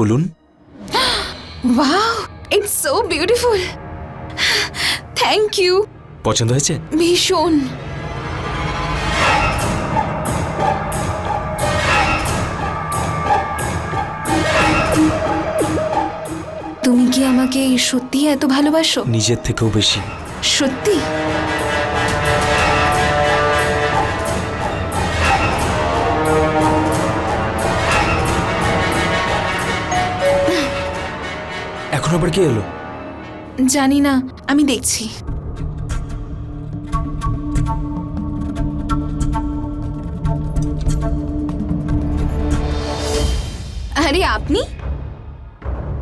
খুলুন। Wow, it's so beautiful. Thank you. পছন্দ হয়েছে? ভীষণ। তুমি কি আমাকে সত্যি এত ভালোবাসো? নিজের থেকেও বেশি। সত্যি? এখন আবার কে এলো? জানি না, আমি দেখছি। আরে আপনি?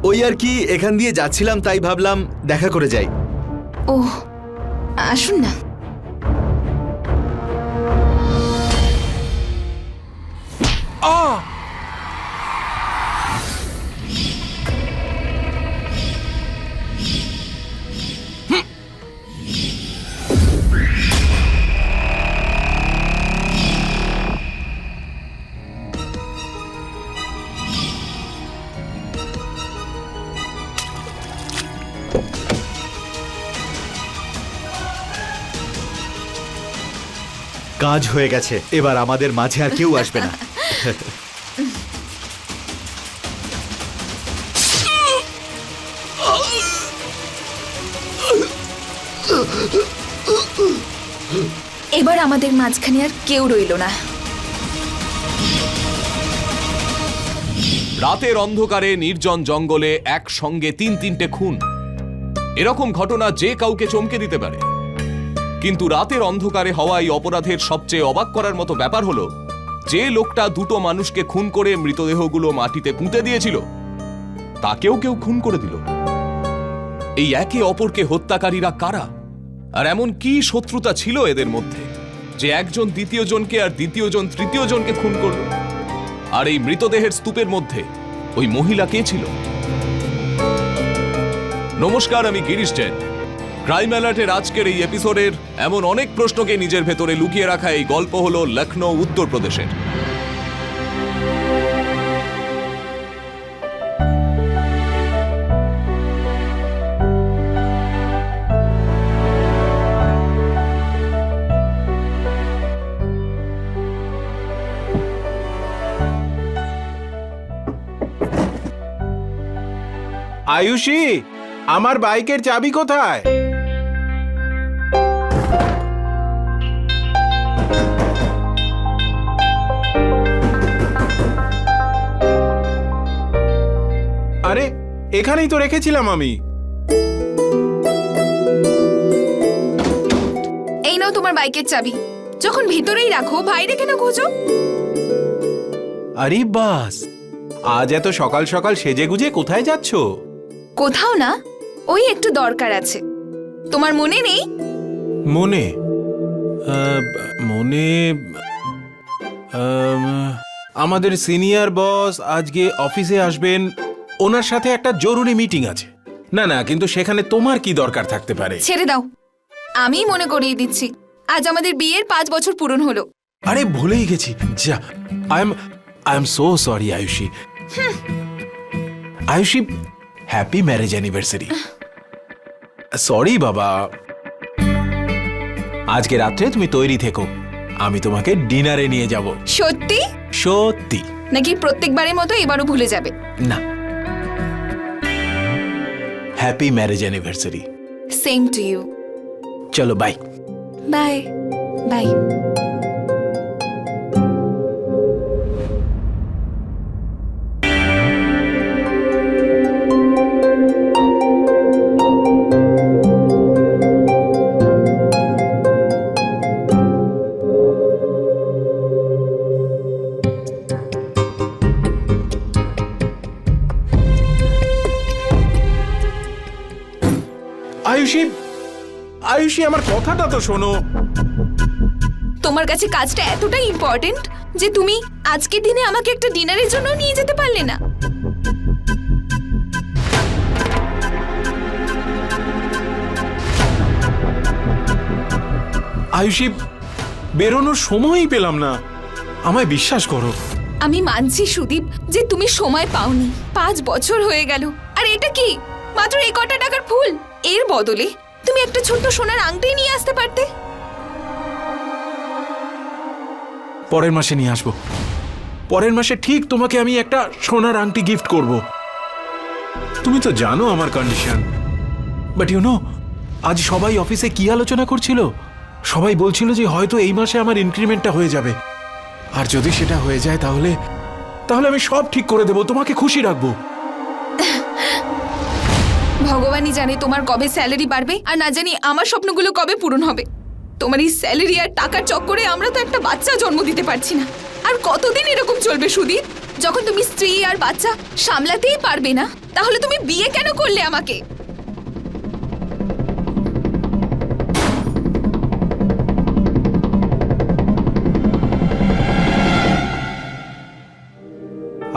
ওই আর কি, এখান দিয়ে যাচ্ছিলাম তাই ভাবলাম দেখা করে যাই। ওহ, আসুন না। কাজ হয়ে গেছে, এবার আমাদের মাঝে আর কেউ আসবে না। এবার আমাদের মাঝখানে আর কেউ রইল না। রাতের অন্ধকারে নির্জন জঙ্গলে একসঙ্গে তিনটে খুন, এরকম ঘটনা যে কাউকে চমকে দিতে পারে। কিন্তু রাতের অন্ধকারে হওয়া এই অপরাধের সবচেয়ে অবাক করার মতো ব্যাপার হলো, যে লোকটা দুটো মানুষকে খুন করে মৃতদেহগুলো মাটিতে পুঁতে দিয়েছিল, তাকেও কেউ খুন করে দিল। এই একে অপরকে হত্যাকারীরা কারা, আর এমন কি শত্রুতা ছিল এদের মধ্যে যে একজন দ্বিতীয় জনকে আর দ্বিতীয় জন তৃতীয় জনকে খুন করল? আর এই মৃতদেহের স্তূপের মধ্যে ওই মহিলা কে ছিল? নমস্কার, আমি গিরিশ জেন। ক্রাইম অ্যালার্টের আজকের এই এপিসোডের এমন অনেক প্রশ্নকে নিজের ভেতরে লুকিয়ে রাখা এই গল্প হলো লখনৌ, উত্তরপ্রদেশের। আয়ুষী, আমার বাইকের চাবি কোথায়? আরে, এখানেই তো রেখেছিলাম আমি। এই নাও তোমার বাইকের চাবি। যখন ভিতরেই রাখো, বাইরে কেন খোঁজো? আরে বাস, আজ এত সকাল সকাল সেজে গুজে কোথায় যাচ্ছ? কোথাও না, ওই একটু দরকার আছে। তোমার মনে নেই? মনে মনে আমাদের সিনিয়র বস আজকে অফিসে আসবেন, ওনার সাথে একটা জরুরি মিটিং আছে। না না, কিন্তু সেখানে তোমার কি দরকার থাকতে পারে? ছেড়ে দাও, আমি মনে করিয়ে দিচ্ছি। আজ আমাদের বিয়ের 5 বছর পূরণ হলো। আরে ভুলেই গেছি। যা, I am so sorry Ayushi. Ayushi, happy marriage anniversary. Sorry বাবা। আজকে রাত্রে তুমি তৈরি থেকো, আমি তোমাকে ডিনারে নিয়ে যাব। সত্যি? সত্যি। নাকি প্রত্যেকবারের মতো এবারও ভুলে যাবে? না, happy marriage anniversary. Same to you. চলো, bye bye bye. Ayushi, Ayushi, আমার কথাটা তো শোনো। তোমার কাছে কাজটা এতটাই ইম্পর্টেন্ট যে তুমি আজকের দিনে আমাকে একটা ডিনারের জন্য নিয়ে যেতে পারলে না? আয়ুষী, বেরোনোর সময়ই পেলাম না। আমায় বিশ্বাস করো, আমি মানছি সুদীপ যে তুমি সময় পাওনি, 5 বছর হয়ে গেল। আর এটা কি মাত্র এই কটা টাকার ফুল? এর বদলে তুমি একটা ছোট্ট সোনার আংটি নিয়ে আসতে পারতে। পরের মাসে নিয়ে আসবো। পরের মাসে ঠিক তোমাকে আমি একটা সোনার আংটি গিফট করব। তুমি তো জানো আমার কন্ডিশন। বাট ইউ নো, আজ সবাই অফিসে কি আলোচনা করছিল? সবাই বলছিল যে হয়তো এই মাসে আমার ইনক্রিমেন্টটা হয়ে যাবে। আর যদি সেটা হয়ে যায় তাহলে আমি সব ঠিক করে দেব, তোমাকে খুশি রাখবো। ভগবানই জানে তোমার কবে স্যালারি বাড়বে, আর না জানি আমার স্বপ্নগুলো কবে পূরণ হবে। তোমার এই স্যালারি আর টাকার চক্করে আমরা তো একটা বাচ্চা জন্ম দিতে পারছি না। আর কতদিন এরকম চলবে সুদীপ? যখন তুমি স্ত্রী আর বাচ্চা সামলাতেই পারবে না, তাহলে তুমি বিয়ে কেন করলে আমাকে?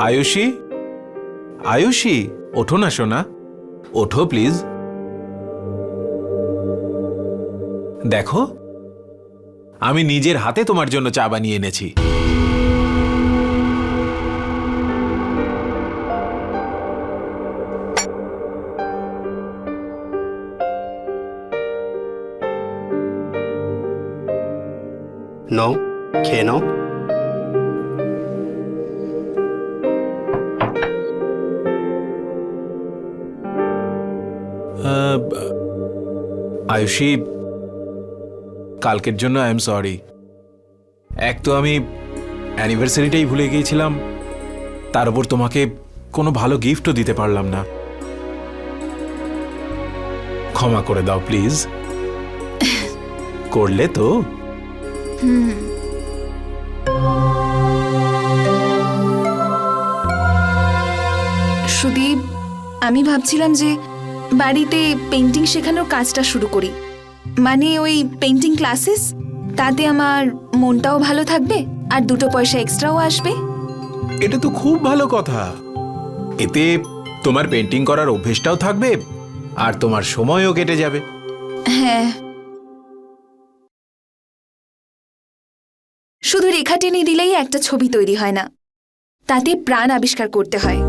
আয়ুষী, আয়ুষী, ওঠো না সোনা, ওঠো প্লিজ। দেখো, আমি নিজের হাতে তোমার জন্য চা বানিয়ে এনেছি। নাও, খেয়ে নাও। আয়ুষী, কালকের জন্য আই এম সরি। এক তো আমি অ্যানিভার্সারিটাই ভুলে গিয়েছিলাম, তার উপর তোমাকে কোনো ভালো গিফটও দিতে পারলাম না। ক্ষমা করে দাও প্লিজ। করলে তো? সুদীপ, আমি ভাবছিলাম যে বাড়িতে পেইন্টিং শেখানোর কাজটা শুরু করি। মানে ওই পেইন্টিং ক্লাসেস, তাতে আমার মনটাও ভালো থাকবে আর 2 পয়সা এক্সট্রাও আসবে। এটা তো খুব ভালো কথা। এতে তোমার পেন্টিং করার অভ্যেসটাও থাকবে আর তোমার সময়ও কেটে যাবে। হ্যাঁ, শুধু রেখা টেনে দিলেই একটা ছবি তৈরি হয় না, তাতে প্রাণ আবিষ্কার করতে হয়।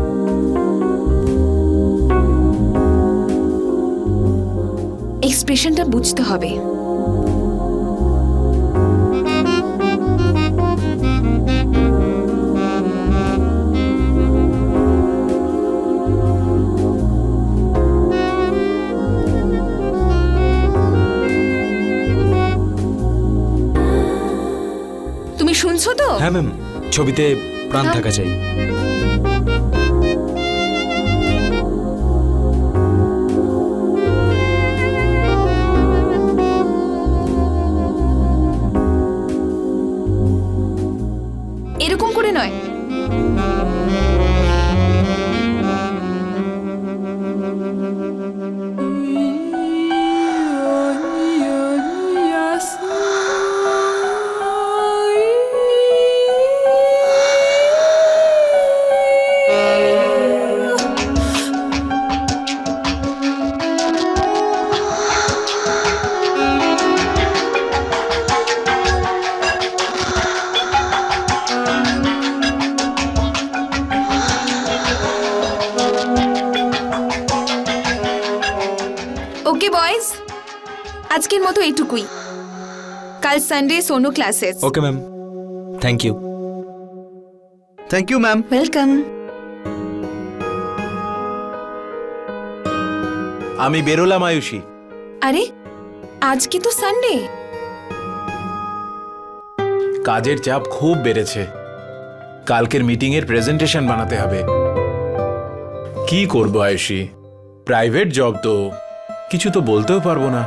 এক্সপ্রেশনটা বুঝতে হবে। তুমি শুনছো তো? হ্যাঁ ম্যাম, ছবিতে প্রাণ থাকা চাই। এরকম করে নয়। ওকে বয়েজ, আজকের মতো এইটুকুই। কাল সানডে সোনো classes. Okay ma'am, thank you. Thank you ma'am. Welcome. আমি বেরোলাম আয়ুষী। আরে, আজকে তো সানডে। কাজের চাপ খুব বেড়েছে। কালকের মিটিং এর প্রেজেন্টেশন বানাতে হবে। কি করব আয়ুষী, প্রাইভেট জব তো, কিছু তো বলতেও পারবো না।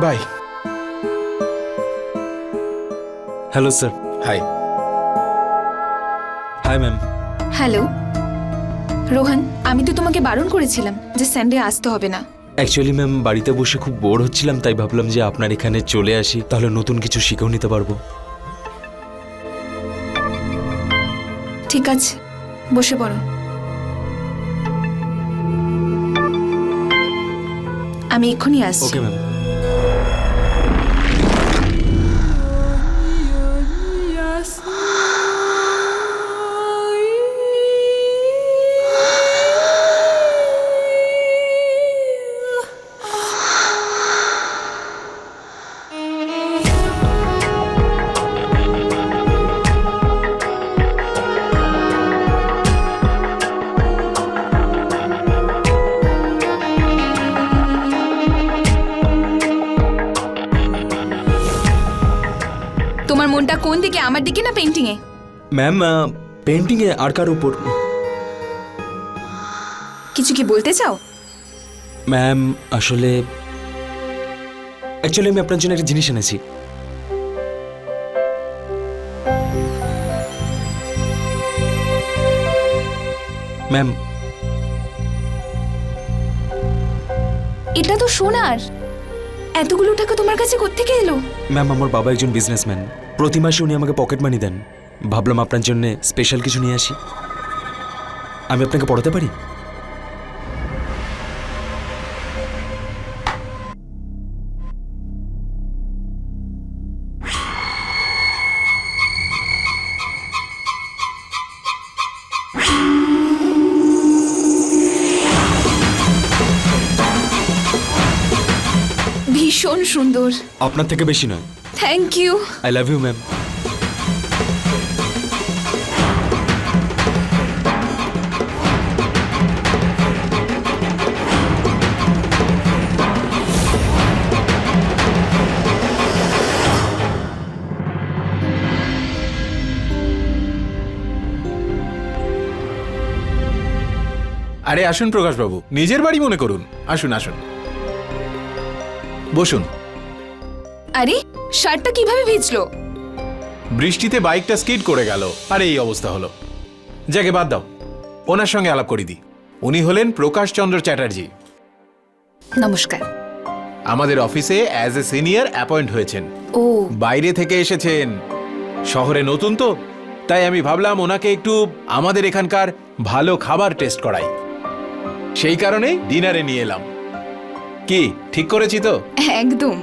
Bye. Hello sir. Hi. Hi ma'am. Hello Rohan, আমি তো তোমাকে বারণ করেছিলাম যে সানডে আসতে হবে না। অ্যাকচুয়ালি ম্যাম, বাড়িতে বসে খুব বোর হচ্ছিলাম, তাই ভাবলাম যে আপনার এখানে চলে আসি, তাহলে নতুন কিছু শিখেও নিতে পারবো। ঠিক আছে, বসে পড়ো। আমি এক্ষুনি আসছি। Okay ma'am. কোন দিকে, আমার দিকে না পেন্টিং এ? ম্যাম পেন্টিংয়ে আর কার উপর? কিছু কি বলতে চাও? ম্যাম আসলে অ্যাকচুয়ালি আমি আপনার জন্য একটা জিনিস এনেছি। ম্যাম এটা তো সোনার। এতগুলো টাকা তোমার কাছে কোত্থেকে এলো? ম্যাম আমার বাবা একজন বিজনেসম্যান, প্রতি মাসে উনি আমাকে পকেট মানি দেন। ভাবলাম আপনার জন্য স্পেশাল কিছু নিয়ে আসি। আমি আপনাকে পড়াতে পারি? ভীষণ সুন্দর। আপনার থেকে বেশি নয়। Thank you. I love you ma'am. আরে আসুন প্রকাশবাবু, নিজের বাড়ি মনে করুন। আসুন আসুন, বসুন। আরে শার্টটা কিভাবে ভিজলো? বৃষ্টিতে বাইকটা স্কিড করে গেল আর এই অবস্থা হলো। যাকে বাদ দাও, ওনার সঙ্গে আলাপ করি দি। উনি হলেন প্রকাশ চন্দ্র চ্যাটার্জি। নমস্কার। আমাদের অফিসে অ্যাজ এ সিনিয়র অ্যাপয়েন্ট হয়েছেন। ও বাইরে থেকে এসেছেন, শহরে নতুন তো, তাই আমি ভাবলাম ওনাকে একটু আমাদের এখানকার ভালো খাবার টেস্ট করাই। সেই কারণে ডিনারে নিয়ে এলাম। কি ঠিক করেছি তো? একদম।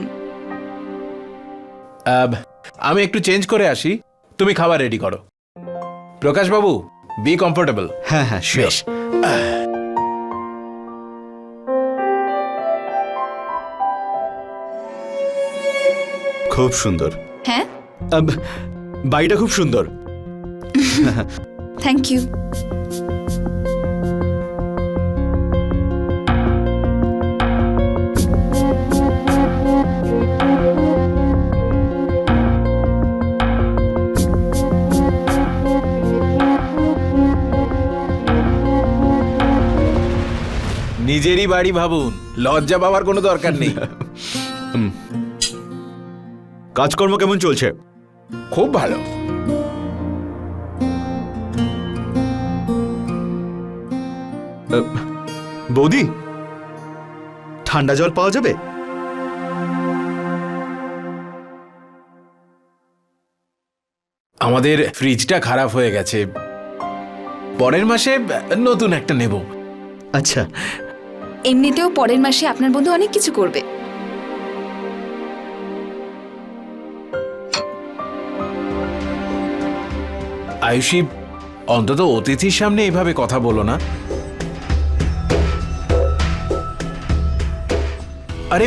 আমি একটু চেঞ্জ করে আসি, তুমি খাবার রেডি করো। প্রকাশবাবু, বি কমফোর্টেবল। হ্যাঁ হ্যাঁ শিওর। খুব সুন্দর। হ্যাঁ, বাড়িটা খুব সুন্দর। Thank you. নিজেরই বাড়ি ভাবুন, লজ্জা পাওয়ার কোনো দরকার নেই। কাজকর্ম কেমন চলছে? খুব ভালো। বৌদি, ঠান্ডা জল পাওয়া যাবে? আমাদের ফ্রিজটা খারাপ হয়ে গেছে, পরের মাসে নতুন একটা নেব। আচ্ছা। এমনিতেও পরের মাসে আপনার বন্ধু অনেক কিছু করবে। আয়ুষী, অন্তত অতিথির সামনে এভাবে কথা বলো না। আরে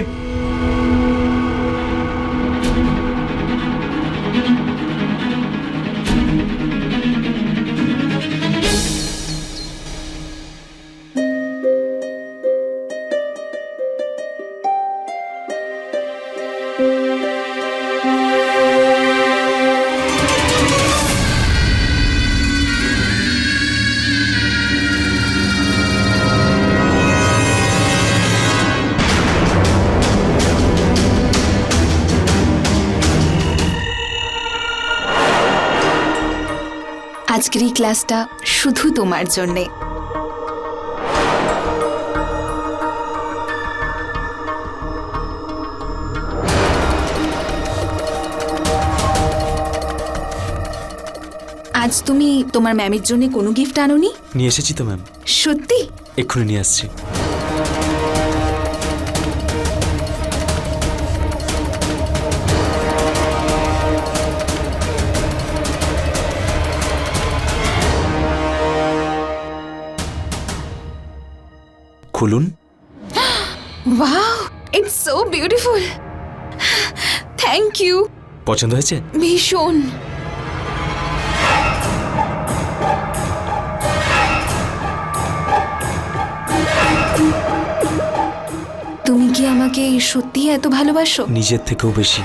আজকের এই ক্লাসটা শুধু তোমার জন্যে। আজ তুমি তোমার ম্যামের জন্য কোনো গিফট আনোনি? নিয়ে এসেছি তো ম্যাম, সত্যি? এক্ষুনি নিয়ে আসছি। খুলুন। Wow, it's so beautiful. Thank you. পছন্দ হয়েছে? ভীষণ। তুমি কি আমাকে সত্যি এত ভালোবাসো? নিজের থেকেও বেশি।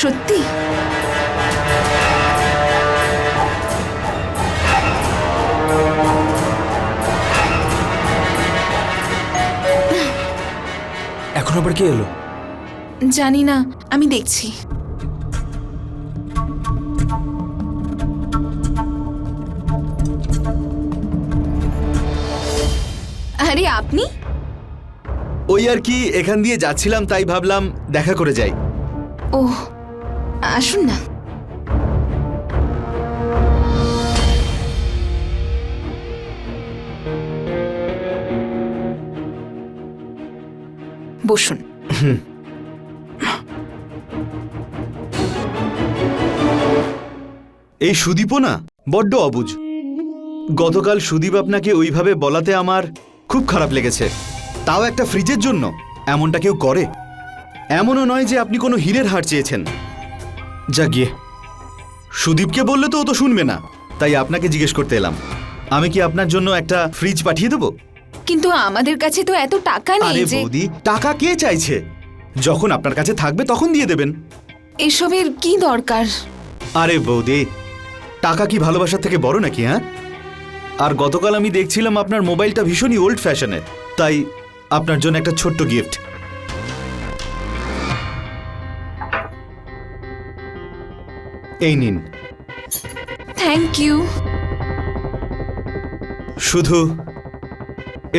সত্যি? এখন আবার কে এলো? জানি না, আমি দেখছি। আরে আপনি? ওই আর কি এখান দিয়ে যাচ্ছিলাম তাই ভাবলাম দেখা করে যাই। ওহ, আসুন না। বসুন। এই সুদীপও না বড্ড অবুঝ। গতকাল সুদীপ আপনাকে ওইভাবে বলাতে আমার খুব খারাপ লেগেছে। তাও একটা ফ্রিজের জন্য এমনটা কেউ করে? এমনও নয় যে আপনি কোনো হীরের হার চেয়েছেন। যা গিয়ে সুদীপকে বললে তো ও তো শুনবে না, তাই আপনাকে জিজ্ঞেস করতে এলাম। আমি কি আপনার জন্য একটা ফ্রিজ পাঠিয়ে দেবো? কিন্তু আমাদের কাছে তো এত টাকা নেই আরে যে। বৌদি, টাকা কে চাইছে? যখন আপনার কাছে থাকবে তখন দিয়ে দেবেন। এসবের কি দরকার? আরে বৌদি, টাকা কি ভালোবাসার থেকে বড় নাকি? হ্যাঁ, আর গতকাল আমি দেখছিলাম আপনার মোবাইলটা ভীষণই ওল্ড ফ্যাশনের, তাই আপনার জন্য একটা ছোট্ট গিফট। এই নিন। Thank you. শুধু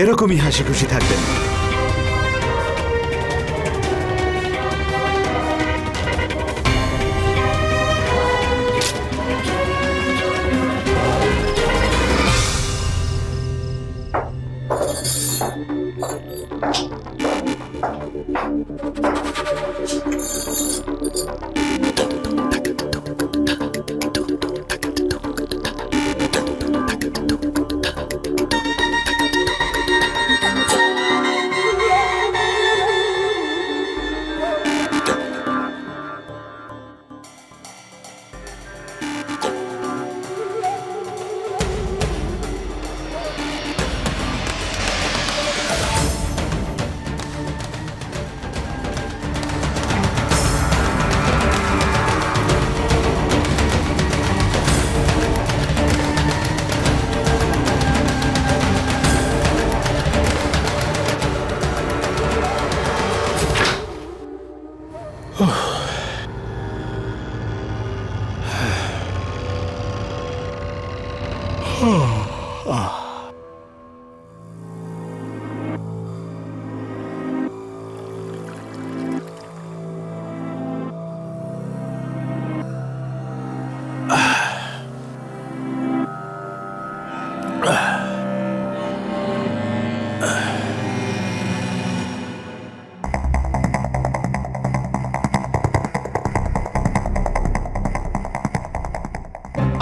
এরকমই হাসি খুশি থাকবেন।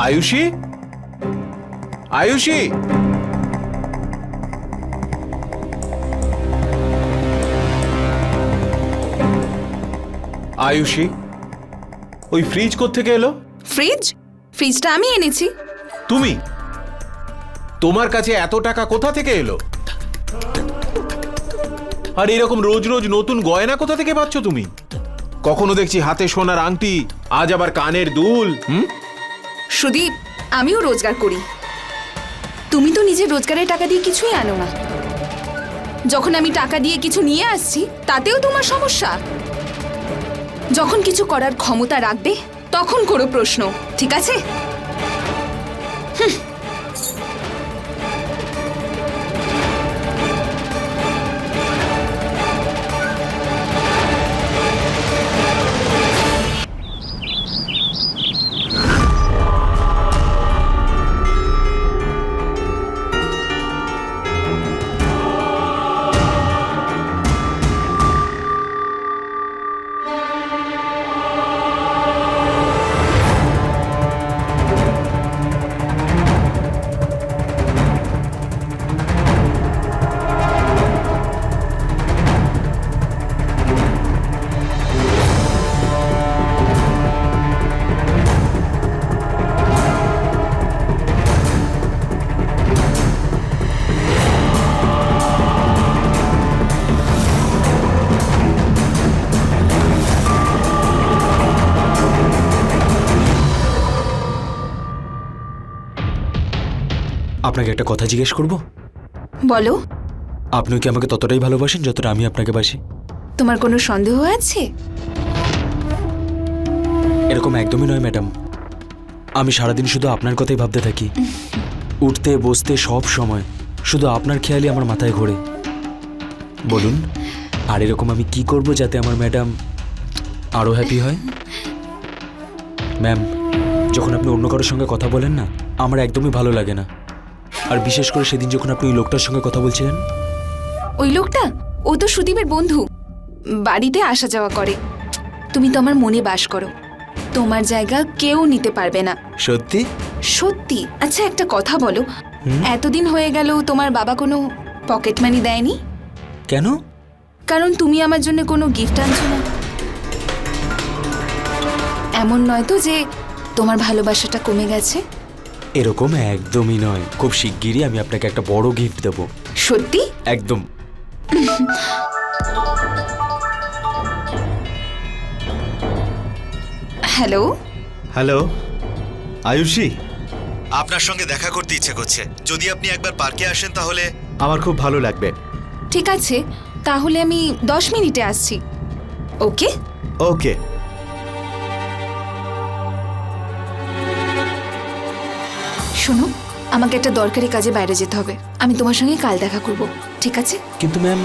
আয়ুষী, আয়ুষী, আয়ুষী, ওই ফ্রিজ কোত্থেকে এলো? ফ্রিজটা আমি এনেছি। তুমি? তোমার কাছে এত টাকা কোথা থেকে এলো? আর এরকম রোজ রোজ নতুন গয়না কোথা থেকে পাচ্ছ তুমি? কখনো দেখছি হাতে সোনার আংটি, আজ আবার কানের দুল। সুদীপ, আমিও রোজগার করি। তুমি তো নিজের রোজগারের টাকা দিয়ে কিছুই আনো না। যখন আমি টাকা দিয়ে কিছু নিয়ে আসছি তাতেও তোমার সমস্যা। যখন কিছু করার ক্ষমতা রাখবে তখন করো প্রশ্ন, ঠিক আছে? আপনাকে একটা কথা জিজ্ঞেস করব? বলো। আপনি কি আমাকে ততটাই ভালোবাসেন যতটা আমি আপনাকে বাসি? তোমার কোনো সন্দেহ আছে? এরকম একদমই নয় ম্যাডাম। আমি সারাদিন শুধু আপনার কথাই ভাবতে থাকি। উঠতে বসতে সব সময় শুধু আপনার খেয়ালই আমার মাথায় ঘোরে। বলুন, আর এরকম আমি কি করব যাতে আমার ম্যাডাম আরও হ্যাপি হয়? ম্যাম, যখন আপনি অন্য কারোর সঙ্গে কথা বলেন না, আমার একদমই ভালো লাগে না। আর বিশেষ করে সেদিন যখন আপনি ওই লোকটার সঙ্গে কথা বলছিলেন। ওই লোকটা? ও তো সুদীপের বন্ধু, বাড়িতে আসা যাওয়া করে। তুমি তো আমার মনে বাস করো, তোমার জায়গা কেউ নিতে পারবে না। সত্যি? সত্যি। আচ্ছা, একটা কথা বলো, এতদিন হয়ে গেল তোমার বাবা কোনো পকেট মানি দেয়নি? কেন? কারণ তুমি আমার জন্য কোনো গিফট আনছো না। এমন নয় তো যে তোমার ভালোবাসাটা কমে গেছে? এরকম একদমই নয়। খুব শিগগিরই আমি আপনাকে একটা বড় গিফট দেবো। সত্যি? একদম। হ্যালো। হ্যালো আয়ুষী, আপনার সঙ্গে দেখা করতে ইচ্ছে করছে। যদি আপনি একবার পার্কে আসেন তাহলে আমার খুব ভালো লাগবে। ঠিক আছে, তাহলে আমি 10 মিনিটে আসছি। ওকে? ওকে। শোনো, আমাকে একটা দরকারি কাজে বাইরে যেতে হবে। আমি তোমার সঙ্গে কাল দেখা করব, ঠিক আছে? কিন্তু ম্যাম,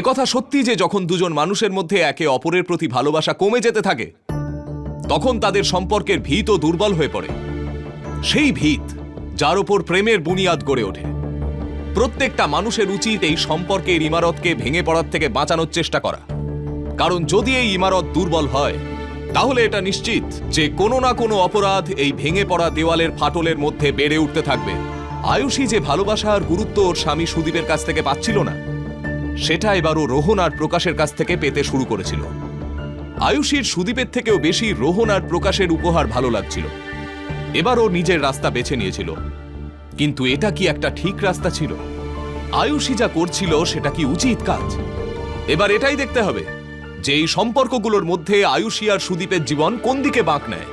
একথা সত্যি যে যখন দুজন মানুষের মধ্যে একে অপরের প্রতি ভালোবাসা কমে যেতে থাকে, তখন তাদের সম্পর্কের ভিতও দুর্বল হয়ে পড়ে। সেই ভিত যার উপর প্রেমের বুনিয়াদ গড়ে ওঠে। প্রত্যেকটা মানুষের উচিত এই সম্পর্কের ইমারতকে ভেঙে পড়ার থেকে বাঁচানোর চেষ্টা করা। কারণ যদি এই ইমারত দুর্বল হয়, তাহলে এটা নিশ্চিত যে কোনো না কোনো অপরাধ এই ভেঙে পড়া দেওয়ালের ফাটলের মধ্যে বেড়ে উঠতে থাকবে। আয়ুষী যে ভালোবাসা আর গুরুত্ব ওর স্বামী সুদীপের কাছ থেকে পাচ্ছিল না, সেটা এবারও রোহন আর প্রকাশের কাছ থেকে পেতে শুরু করেছিল। আয়ুষীর সুদীপের থেকেও বেশি রোহন আর প্রকাশের উপহার ভালো লাগছিল। এবারও নিজের রাস্তা বেছে নিয়েছিল। কিন্তু এটা কি একটা ঠিক রাস্তা ছিল? আয়ুষী যা করছিল সেটা কি উচিত কাজ? এবার এটাই দেখতে হবে যে এই সম্পর্কগুলোর মধ্যে আয়ুষী আর সুদীপের জীবন কোন দিকে বাঁক নেয়।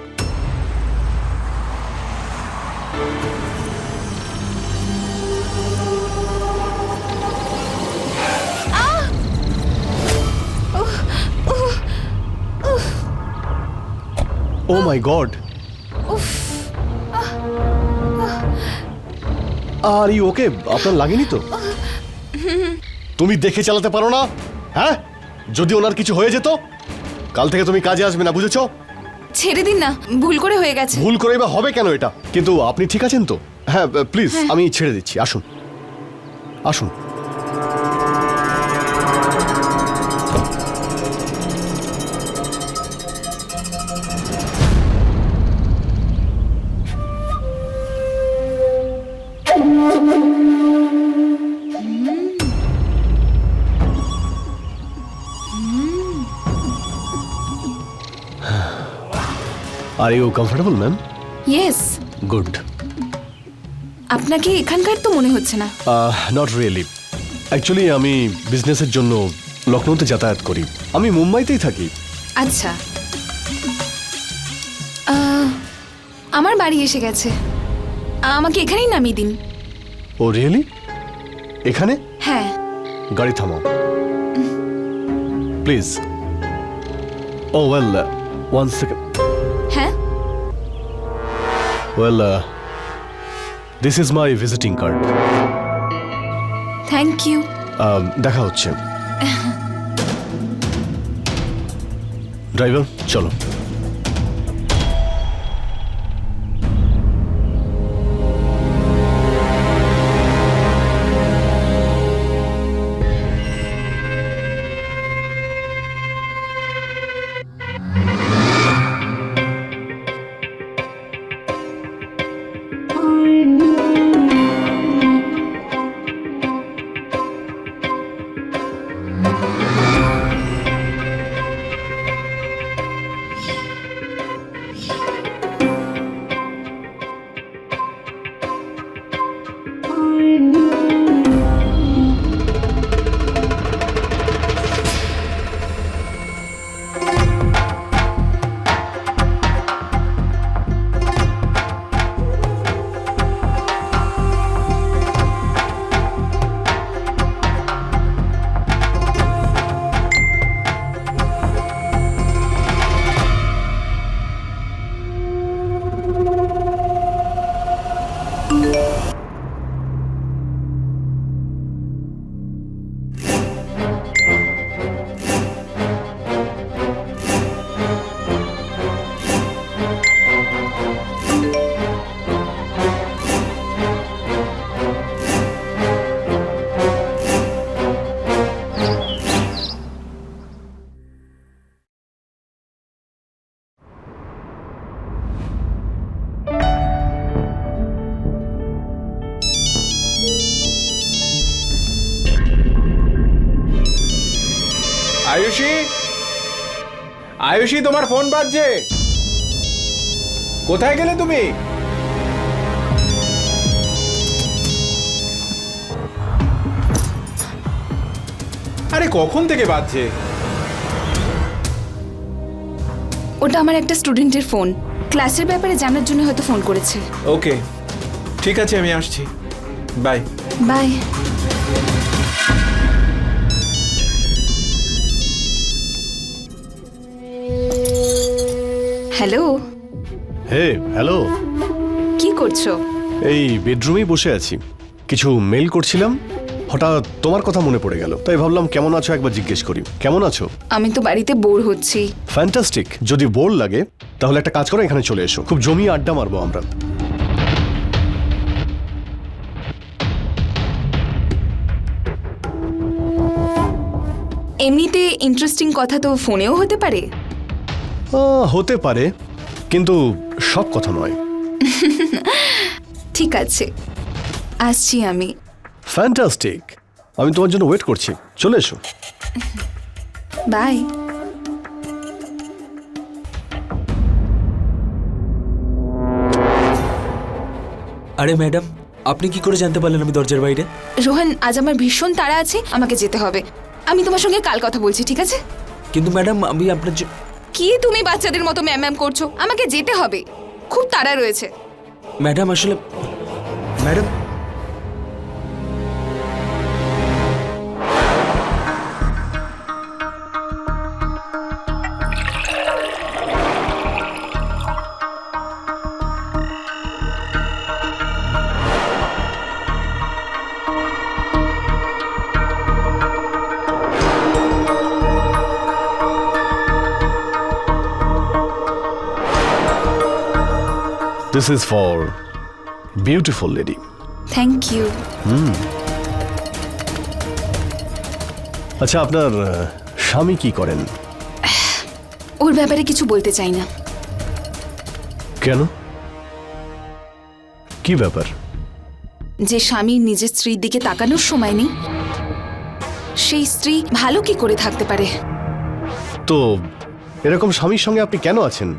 ও মাই গড, আর ইউ ওকে? আপনার লাগেনি তো? তুমি দেখে চালাতে পারো না? হ্যাঁ, যদি ওনার কিছু হয়ে যেত? কাল থেকে তুমি কাজে আসবে না, বুঝেছো? ছেড়ে দিন না, ভুল করে হয়ে গেছে। ভুল করে বা হবে কেন এটা? কিন্তু আপনি ঠিক আছেন তো? হ্যাঁ প্লিজ, আমি ছেড়ে দিচ্ছি। আসুন আসুন। Are you comfortable ma'am? Yes. Good. আপনাকে এখানকার তো মনে হচ্ছে না। Not really. অ্যাকচুয়ালি আমি বিজনেসের জন্য লখনৌতে যাতায়াত করি। আমি মুম্বাইতেই থাকি। আচ্ছা, আমার বাড়ি এসে গেছে, আমাকে এখানেই নামিয়ে দিন। Oh really? এখানে? হ্যাঁ। গাড়ি থামাও please. Oh well, one second. হ্যাঁ, well, this is my visiting card. Thank you. দেখা হচ্ছে। ড্রাইভার চলো। আয়ুষী, আয়ুষী, তোমার ফোন বাজছে। কোথায় গেলে তুমি? আরে কখন থেকে বাজছে? ওটা আমার একটা স্টুডেন্টের ফোন, ক্লাসের ব্যাপারে জানার জন্য হয়তো ফোন করেছে। ওকে, ঠিক আছে, আমি আসছি। Bye. Bye. Hello, hey hello, কি করছো? এই বেডরুমেই বসে আছি, কিছু মেল করছিলাম, হঠাৎ তোমার কথা মনে পড়ে গেল, তাই ভাবলাম কেমন আছো একবার জিজ্ঞেস করি। কেমন আছো? আমি তো বাড়িতে বোর হচ্ছি। ফ্যান্টাস্টিক, যদি বোর লাগে তাহলে একটা কাজ করো, এখানে চলে এসো, খুব জমিয়ে আড্ডা মারবো আমরা। এমনিতে ইন্টারেস্টিং কথা তো ফোনেও হতে পারে। হতে পারে, কিন্তু সব কথা নয়। ঠিক আছে, আসছি আমি। ফ্যান্টাস্টিক, আমি তোমার জন্য ওয়েট করছি, চলে এসো। বাই। আরে ম্যাডাম, আপনি কি করে জানতে পারলেন আমি দরজার বাইরে? রোহন, আজ আমার ভীষণ তাড়া আছে, আমাকে যেতে হবে। আমি তোমার সঙ্গে কাল কথা বলছি, ঠিক আছে? কিন্তু ম্যাডাম, আমি আপনার কি তুমি বাচ্চাদের মতো ম্যাম ম্যাম করছো? আমাকে যেতে হবে, খুব তাড়া রয়েছে। ম্যাডাম আসলে madam this is for beautiful lady. Thank you. আচ্ছা, আপনার স্বামী কি করেন? ওর ব্যাপারে কিছু বলতে চাই না। কেন, কি ব্যাপার? যে স্বামীর নিজের স্ত্রীর দিকে তাকানোর সময় নেই, সেই স্ত্রী ভালো কি করে থাকতে পারে? তো এরকম স্বামীর সঙ্গে আপনি কেন আছেন?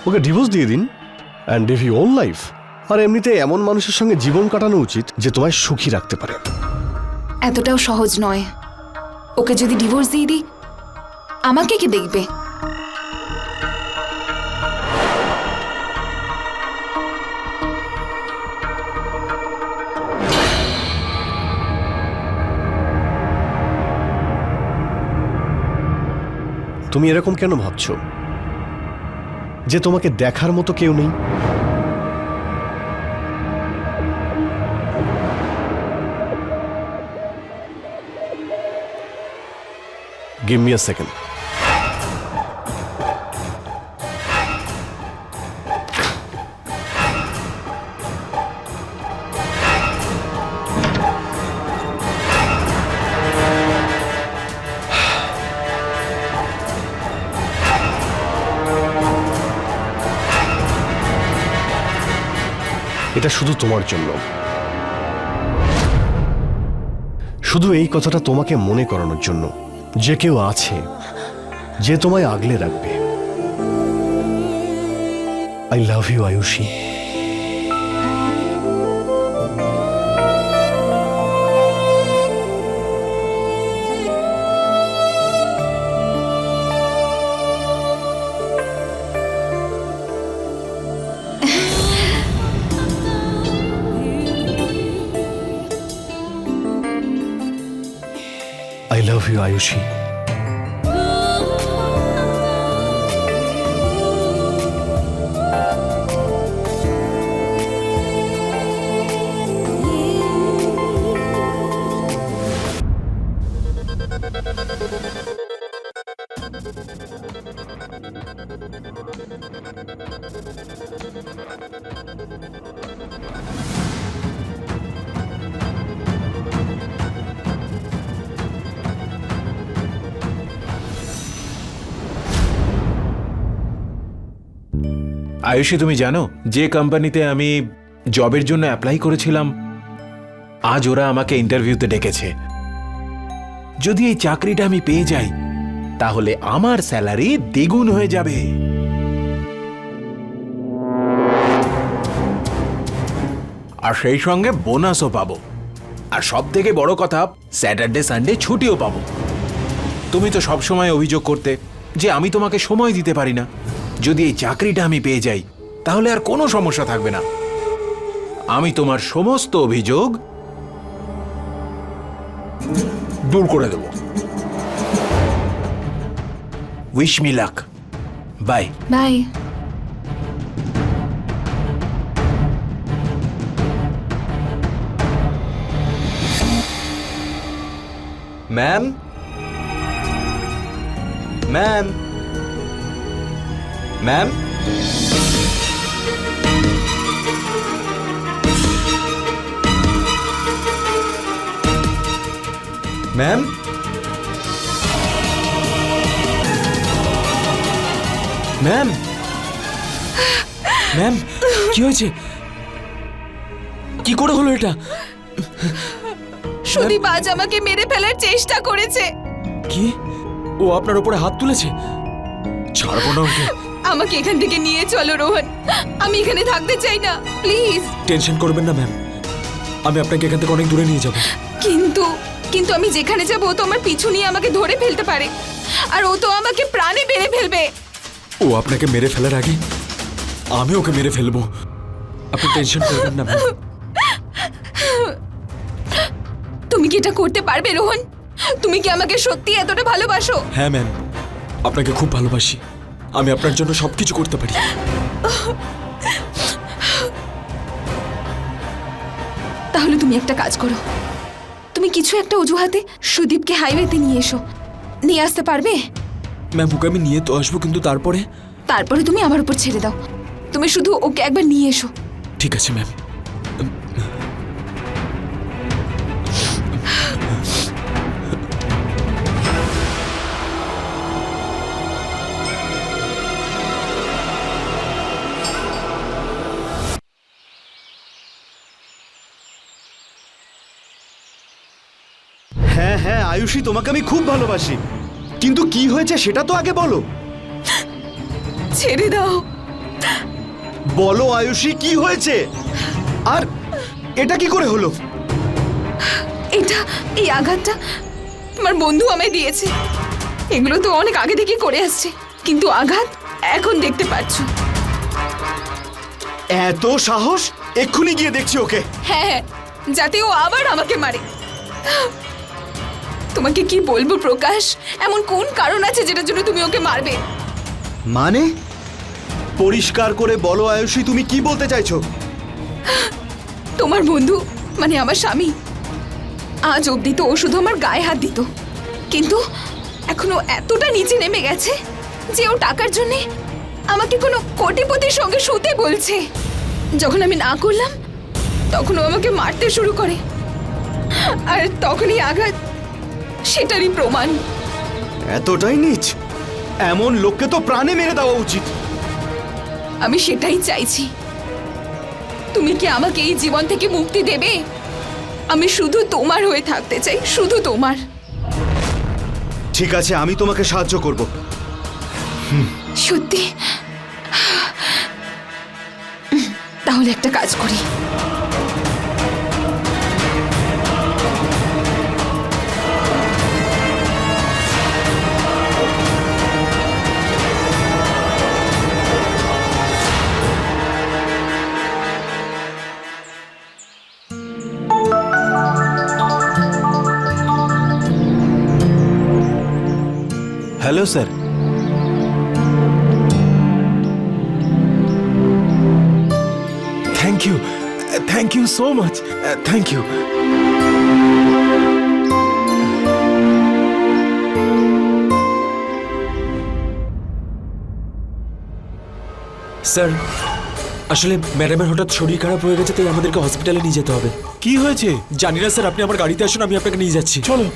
ওকে ডিভোর্স দিয়ে দিন and live your own life. আর এমনিতে এমন মানুষের সঙ্গে জীবন কাটানো উচিত যে তোমায় সুখী রাখতে পারে। এতটাও সহজ নয়। ওকে যদি ডিভোর্স দিয়ে দিই, আমাকে কি দেখবে? তুমি এরকম কেন ভাবছো? যে তোমাকে দেখার মতো কেউ নেই? Give me a second. এটা শুধু তোমার জন্য, শুধু এই কথাটা তোমাকে মনে করানোর জন্য যে কেউ আছে যে তোমায় আগলে রাখবে। I love you Ayushi. I love you, Ayushi. Ayushi, তুমি জানো যে কোম্পানিতে আমি জবের জন্য অ্যাপ্লাই করেছিলাম, আজ ওরা আমাকে ইন্টারভিউতে ডেকেছে। যদি এই চাকরিটা আমি পেয়ে যাই তাহলে আমার স্যালারি দ্বিগুণ হয়ে যাবে। আর সেই সঙ্গে বোনাসও পাবো। আর সব থেকে বড় কথা, স্যাটারডে সানডে ছুটিও পাবো। তুমি তো সবসময় অভিযোগ করতে যে আমি তোমাকে সময় দিতে পারি না। যদি এই চাকরিটা আমি পেয়ে যাই তাহলে আর কোনো সমস্যা থাকবে না। আমি তোমার সমস্ত অভিযোগ দূর করে দেব। Wish me luck. Bye. Bye. Ma'am, ma'am, ma'am, ma'am, ma'am, ma'am, কি হয়েছে? কি করে হলো এটা? সুদীপ আজ আমাকে মেরে ফেলার চেষ্টা করেছে। কি? ও আপনার উপরে হাত তুলেছে? ছাড়বো না ওকে। আমাকে এখান থেকে নিয়ে চলো রোহন, আমি এখানে থাকতে চাই না, প্লিজ। টেনশন করবেন না ম্যাম, আমি আপনাকে এখান থেকে অনেক দূরে নিয়ে যাব। কিন্তু কিন্তু আমি যেখানে যাব ও তো আমার পিছু নিয়ে আমাকে ধরে ফেলতে পারে, আর ও তো আমাকে প্রাণে মেরে ফেলবে। ও আপনাকে মেরে ফেলার আগে আমি ওকে মেরে ফেলবো। আপনি টেনশন করবেন না ম্যাম। তুমি কি এটা করতে পারবে রোহন? তুমি কি আমাকে সত্যি এতটা ভালোবাসো? হ্যাঁ ম্যাম, আপনাকে খুব ভালোবাসি। আমি আপনার জন্য সবকিছু করতে পারি। তাহলে তুমি একটা কাজ করো, তুমি কিছু একটা অজুহাতে সুদীপকে হাইওয়েতে নিয়ে এসো। নিয়ে আসতে পারবে? ম্যাম, ওকে আমি নিয়ে তো আসবো, কিন্তু তারপরে তারপরে তুমি আমার উপর ছেড়ে দাও। তুমি শুধু ওকে একবার নিয়ে এসো। ঠিক আছে ম্যাম। হ্যাঁ হ্যাঁ আয়ুষী, তোমাকে আমি খুব ভালোবাসি, কিন্তু কি হয়েছে সেটা তো আগে বলো। ছেড়ে দাও। বলো আয়ুষী, কি হয়েছে? আর এটা কি করে হলো? এই আঘাতটা তোমার বন্ধু আমায় দিয়েছে। এগুলো তো অনেক আগে থেকে করে আসছে, কিন্তু আঘাত এখন দেখতে পাচ্ছ। এত সাহস! এক্ষুনি গিয়ে দেখছি ওকে। হ্যাঁ, যাতে ও আবার আমাকে মারে। তোমাকে কি বলবো প্রকাশ, এমন কোন কারণ আছে যেটার জন্য তুমি ওকে মারবে? মানে পরিষ্কার করে বলো আয়ুষী, তুমি কি বলতে চাইছো? তোমার বন্ধু মানে আমার স্বামী, আজ অবধি তো ও শুধু আমার গায়ে হাত দিত, কিন্তু এখনো এতটা নিচে নেমে গেছে যে ও টাকার জন্য আমাকে কোনো কোটিপতির সঙ্গে শুতে বলছে। যখন আমি না করলাম তখন ও আমাকে মারতে শুরু করে, আর তখনই আঘাত সেটারই প্রমাণ। এতটাই নীচ? এমন লোককে তো প্রাণে মেরে দেওয়া উচিত। আমি সেটাই চাইছি। তুমি কি আমাকে এই জীবন থেকে মুক্তি দেবে? আমি শুধু তোমার হয়ে থাকতে চাই, শুধু তোমার। ঠিক আছে, আমি তোমাকে সাহায্য করব। সত্যি? তাহলে একটা কাজ করি। Hello sir. Thank you so much. Thank you. Sir, আসলে ম্যাডামের হঠাৎ শরীর খারাপ হয়ে গেছে, তাই আমাদেরকে হসপিটালে নিয়ে যেতে হবে। কি হয়েছে? জানি না স্যার, আপনি আমার গাড়িতে আসুন, আমি আপনাকে নিয়ে যাচ্ছি। চলো।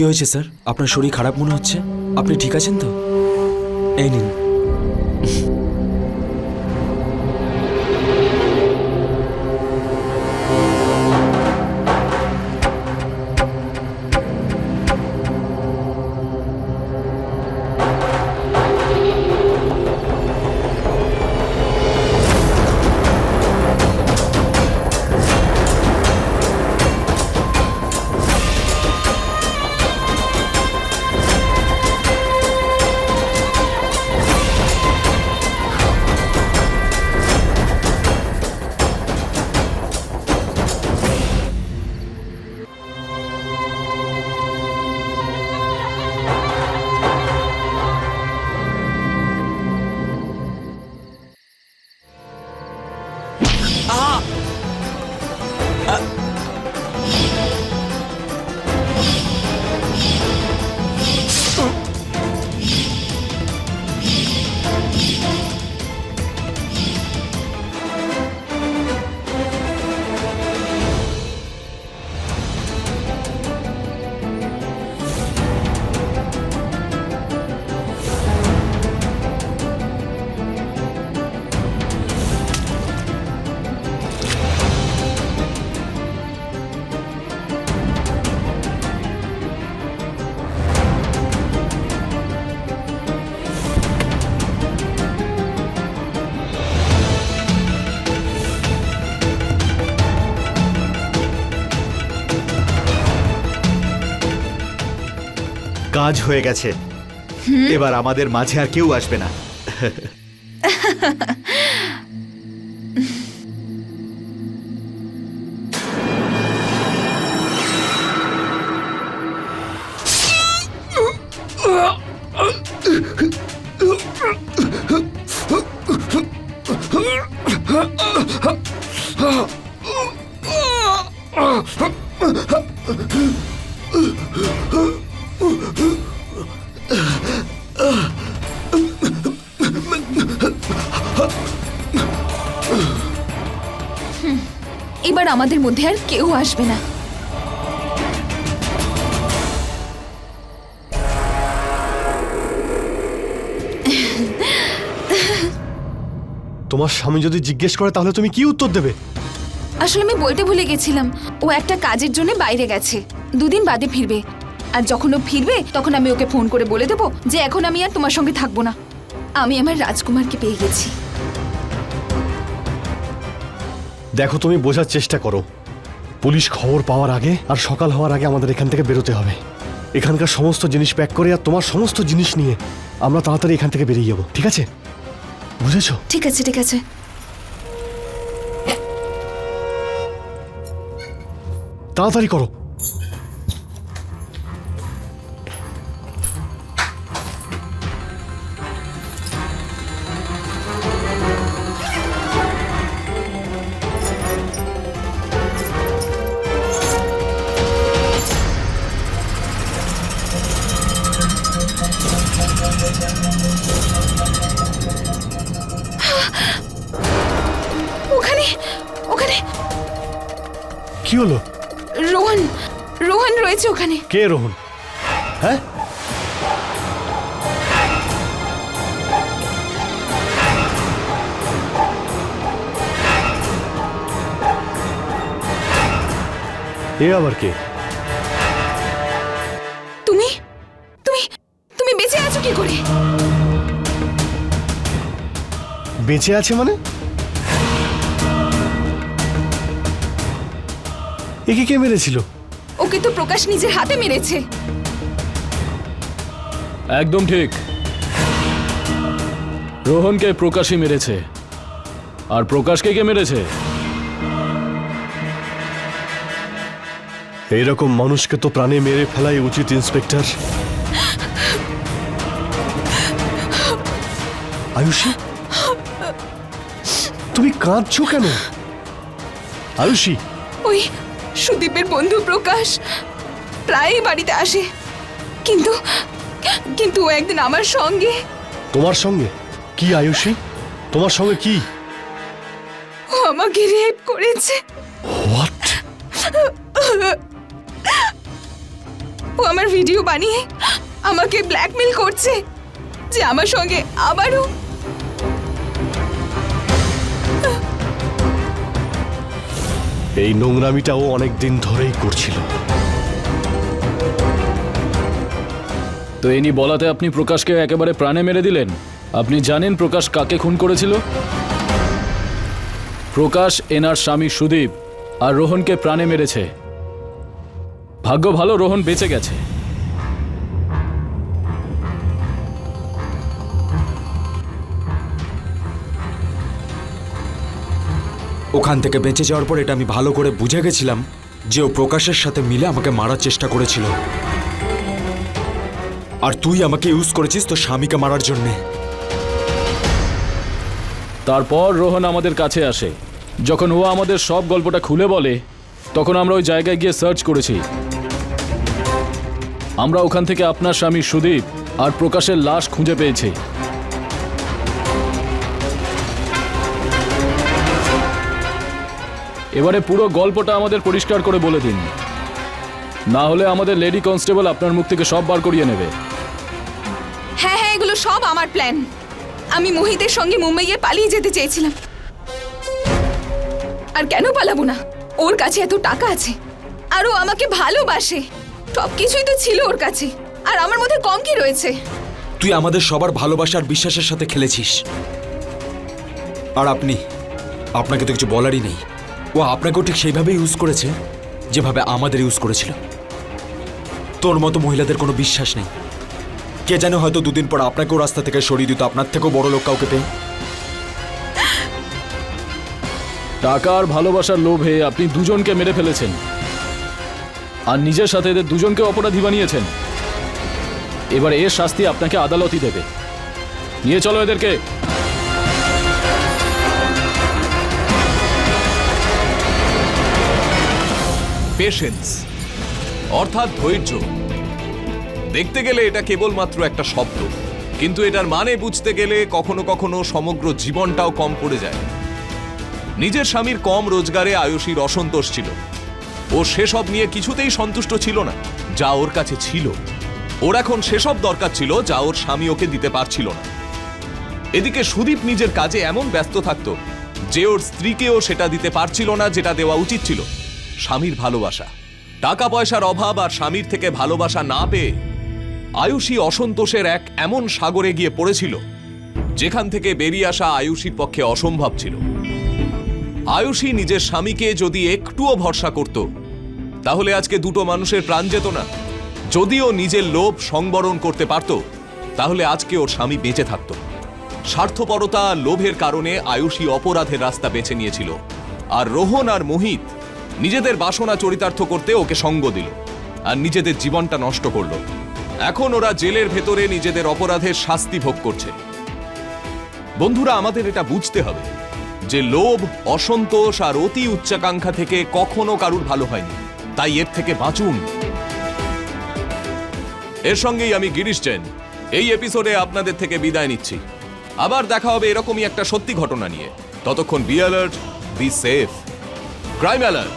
কি হয়েছে স্যার? আপনার শরীর খারাপ মনে হচ্ছে, আপনি ঠিক আছেন তো? এই নিন। কাজ হয়ে গেছে, এবার আমাদের মাঝে আর কেউ আসবে না। এবার আমাদের মধ্যে আর কেউ আসবে না। তোমার স্বামী যদি জিজ্ঞেস করে তাহলে তুমি কি উত্তর দেবে? আসলে আমি বলতে ভুলে গেছিলাম, ও একটা কাজের জন্য বাইরে গেছে, 2 দিন বাদে ফিরবে। আর যখন ও ফিরবে তখন আমি ওকে ফোন করে বলে দেবো যে এখন আমি আর তোমার সঙ্গে থাকবো না, আমি আমার রাজকুমারকে পেয়ে গেছি। দেখো, তুমি বোঝার চেষ্টা করো। পুলিশ খবর পাওয়ার আগে আর সকাল হওয়ার আগে আমাদের এখান থেকে বেরোতে হবে। এখানকার সমস্ত জিনিস প্যাক করে আর তোমার সমস্ত জিনিস নিয়ে আমরা তাড়াতাড়ি এখান থেকে বেরিয়ে যাবো, ঠিক আছে? বুঝেছো? ঠিক আছে, ঠিক আছে। তাড়াতাড়ি করো। ওখানে ওখানে কি হলো? রোহন, রোহন রয়েছে ওখানে। কে রোহন? হ্যাঁ, এ আবার কে? তুমি তুমি তুমি বেঁচে আছো কি করে? বেঁচে আছে মানে? একে কে মেরেছিল? ওকে তো প্রকাশ নিজের হাতে মেরেছে। একদম ঠিক, রোহনকে প্রকাশই মেরেছে। আর প্রকাশকে কে মেরেছে? এইরকম মানুষকে তো প্রাণে মেরে ফেলাই উচিত, ইন্সপেক্টর। আয়ুষী, তুমি কাঁদছো কেন? আয়ুষী, ওই সুদীপের বন্ধু প্রকাশ প্রায়ই বাড়িতে আসে, কিন্তু কিন্তু ও একদিন আমার সঙ্গে। তোমার সঙ্গে কি? আয়ুষী, তোমার সঙ্গে কি? ও আমাকে রেপ করেছে। হোয়াট? ও আমার ভিডিও বানিয়ে আমাকে ব্ল্যাকমেল করছে যে আমার সঙ্গে আবারও এই নোংরামিটাও অনেক দিন ধরেই করছিল। তো ইনি বলাতে আপনি প্রকাশকে একেবারে প্রাণে মেরে দিলেন। আপনি জানেন প্রকাশ কাকে খুন করেছিল? প্রকাশ এনার স্বামী সুদীপ আর রোহনকে প্রাণে মেরেছে। ভাগ্য ভালো রোহন বেঁচে গেছে। ওখান থেকে বেঁচে যাওয়ার পর এটা আমি ভালো করে বুঝে গেছিলাম যে ও প্রকাশের সাথে মিলে আমাকে মারার চেষ্টা করেছিল। আর তুই আমাকে ইউজ করেছিস তোর স্বামীকে মারার জন্যে। তারপর রোহন আমাদের কাছে আসে। যখন ও আমাদের সব গল্পটা খুলে বলে তখন আমরা ওই জায়গায় গিয়ে সার্চ করেছি। আমরা ওখান থেকে আপনার স্বামী সুদীপ আর প্রকাশের লাশ খুঁজে পেয়েছি। এবারে পুরো গল্পটা আমাদের পরিষ্কার করে বলে দিন, না হলে আমাদের লেডি কনস্টেবল আপনার মুখ থেকে সব বার করিয়ে নেবে। হ্যাঁ হ্যাঁ, এগুলো সব আমার প্ল্যান। আমি মোহিতের সঙ্গে মুম্বাইয়ে পালিয়ে যেতে চেয়েছিলাম। আর কেন পালাবো না? ওর কাছে এত টাকা আছে আর ও আমাকে ভালোবাসে। সবকিছুই তো ছিল ওর কাছে, আর আমার মধ্যে কম কি রয়েছে? তুই আমাদের সবার ভালোবাসা আর বিশ্বাসের সাথে খেলেছিস। আর আপনাকে তো কিছু বলারই নেই। ও আপনাকেও ঠিক সেইভাবে ইউজ করেছে যেভাবে আমাদের ইউজ করেছিল। তোর মতো মহিলাদের কোনো বিশ্বাস নেই। কে জানে, হয়তো দুদিন পর আপনাকেও রাস্তা থেকে সরিয়ে দিত আপনার থেকেও বড় লোক কাউকে পেয়ে। টাকা আর ভালোবাসার লোভে আপনি দুজনকে মেরে ফেলেছেন আর নিজের সাথে এদের দুজনকে অপরাধী বানিয়েছেন। এবার এর শাস্তি আপনাকে আদালতই দেবে। নিয়ে চলো এদেরকে। পেশেন্স অর্থাৎ ধৈর্য। দেখতে গেলে এটা কেবলমাত্র একটা শব্দ, কিন্তু এটার মানে বুঝতে গেলে কখনো কখনো সমগ্র জীবনটাও কম পড়ে যায়। নিজের স্বামীর কম রোজগারে আয়ুষীর অসন্তোষ ছিল। ও সেসব নিয়ে কিছুতেই সন্তুষ্ট ছিল না যা ওর কাছে ছিল। ওর এখন সেসব দরকার ছিল যা ওর স্বামী ওকে দিতে পারছিল না। এদিকে সুদীপ নিজের কাজে এমন ব্যস্ত থাকতো যে ওর স্ত্রীকেও সেটা দিতে পারছিল না যেটা দেওয়া উচিত ছিল, স্বামীর ভালোবাসা। টাকা পয়সার অভাব আর স্বামীর থেকে ভালোবাসা না পেয়ে আয়ুষী অসন্তোষের এক এমন সাগরে গিয়ে পড়েছিল যেখান থেকে বেরিয়ে আসা আয়ুষীর পক্ষে অসম্ভব ছিল। আয়ুষী নিজের স্বামীকে যদি একটুও ভরসা করত তাহলে আজকে দুটো মানুষের প্রাণ যেত না। যদিও নিজের লোভ সংবরণ করতে পারত তাহলে আজকে ওর স্বামী বেঁচে থাকত। স্বার্থপরতা আর লোভের কারণে আয়ুষী অপরাধের রাস্তা বেছে নিয়েছিল, আর রোহন আর মোহিত নিজেদের বাসনা চরিতার্থ করতে ওকে সঙ্গ দিল আর নিজেদের জীবনটা নষ্ট করল। এখন ওরা জেলের ভেতরে নিজেদের অপরাধের শাস্তি ভোগ করছে। বন্ধুরা, আমাদের এটা বুঝতে হবে যে লোভ, অসন্তোষ আর অতি উচ্চাকাঙ্ক্ষা থেকে কখনো কারুর ভালো হয়নি। তাই এর থেকে বাঁচুন। এর সঙ্গেই আমি গিরিশ জৈন এই এপিসোডে আপনাদের থেকে বিদায় নিচ্ছি। আবার দেখা হবে এরকমই একটা সত্যি ঘটনা নিয়ে। ততক্ষণ be alert, be safe. Crime alert,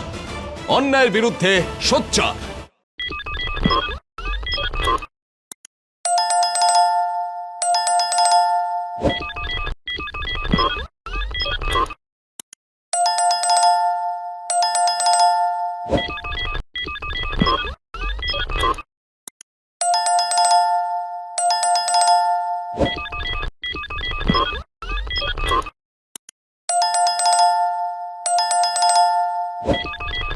অন্যায়ের বিরুদ্ধে সোচ্চার।